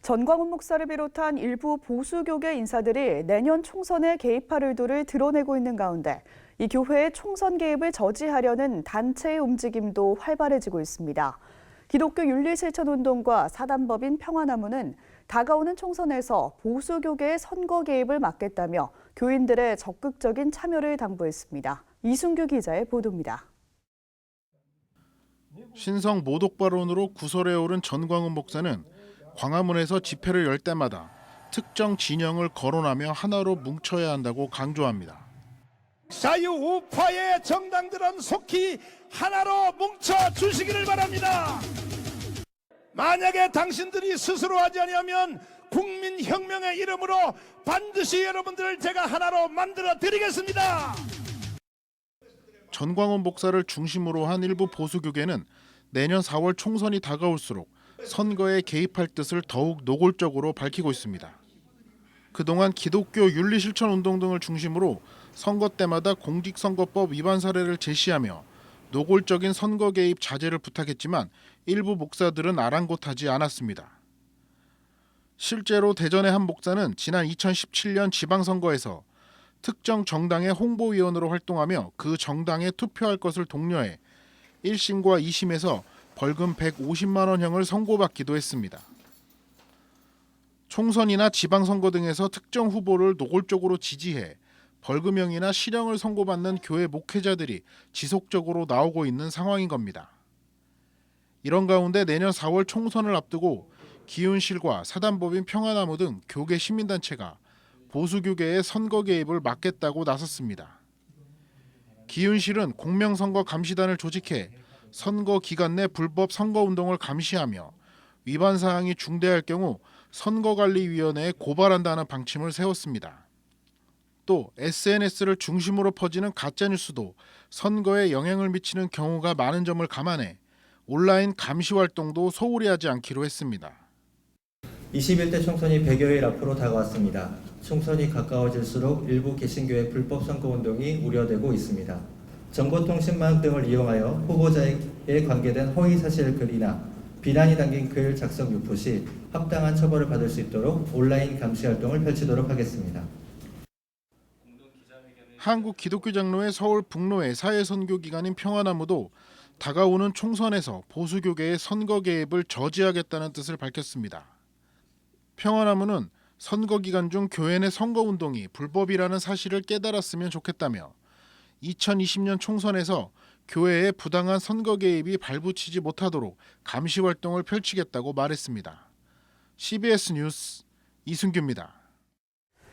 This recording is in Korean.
전광훈 목사를 비롯한 일부 보수교계 인사들이 내년 총선에 개입할 의도를 드러내고 있는 가운데 이 교회의 총선 개입을 저지하려는 단체의 움직임도 활발해지고 있습니다. 기독교 윤리실천운동과 사단법인 평화나무는 다가오는 총선에서 보수교계의 선거 개입을 막겠다며 교인들의 적극적인 참여를 당부했습니다. 이순규 기자의 보도입니다. 신성 모독 발언으로 구설에 오른 전광훈 목사는 광화문에서 집회를 열 때마다 특정 진영을 거론하며 하나로 뭉쳐야 한다고 강조합니다. 자유우파의 정당들은 속히 하나로 뭉쳐 주시기를 바랍니다. 만약에 당신들이 스스로 하지 아니하면 국민혁명의 이름으로 반드시 여러분들을 제가 하나로 만들어 드리겠습니다. 전광훈 목사를 중심으로 한 일부 보수교계는 내년 4월 총선이 다가올수록 선거에 개입할 뜻을 더욱 노골적으로 밝히고 있습니다. 그동안 기독교 윤리실천운동 등을 중심으로 선거 때마다 공직선거법 위반 사례를 제시하며 노골적인 선거 개입 자제를 부탁했지만 일부 목사들은 아랑곳하지 않았습니다. 실제로 대전의 한 목사는 지난 2017년 지방선거에서 특정 정당의 홍보위원으로 활동하며 그 정당에 투표할 것을 독려해 1심과 2심에서 벌금 150만 원형을 선고받기도 했습니다. 총선이나 지방선거 등에서 특정 후보를 노골적으로 지지해 벌금형이나 실형을 선고받는 교회 목회자들이 지속적으로 나오고 있는 상황인 겁니다. 이런 가운데 내년 4월 총선을 앞두고 기윤실과 사단법인 평화나무 등 교계 시민단체가 보수교계의 선거 개입을 막겠다고 나섰습니다. 기윤실은 공명선거 감시단을 조직해 선거 기간 내 불법 선거운동을 감시하며 위반 사항이 중대할 경우 선거관리위원회에 고발한다는 방침을 세웠습니다. 또 SNS를 중심으로 퍼지는 가짜뉴스도 선거에 영향을 미치는 경우가 많은 점을 감안해 온라인 감시 활동도 소홀히 하지 않기로 했습니다. 21대 총선이 100여일 앞으로 다가왔습니다. 총선이 가까워질수록 일부 개신교의 불법 선거운동이 우려되고 있습니다. 정보통신망 등을 이용하여 후보자에 관계된 허위사실 글이나 비난이 담긴 글 작성 유포 시 합당한 처벌을 받을 수 있도록 온라인 감시 활동을 펼치도록 하겠습니다. 한국 기독교 장로회 서울 북로의 사회선교기관인 평화나무도 다가오는 총선에서 보수교계의 선거 개입을 저지하겠다는 뜻을 밝혔습니다. 평화나무는 선거 기간 중 교회 내 선거운동이 불법이라는 사실을 깨달았으면 좋겠다며 2020년 총선에서 교회의 부당한 선거 개입이 발붙이지 못하도록 감시 활동을 펼치겠다고 말했습니다. CBS 뉴스 이순규입니다.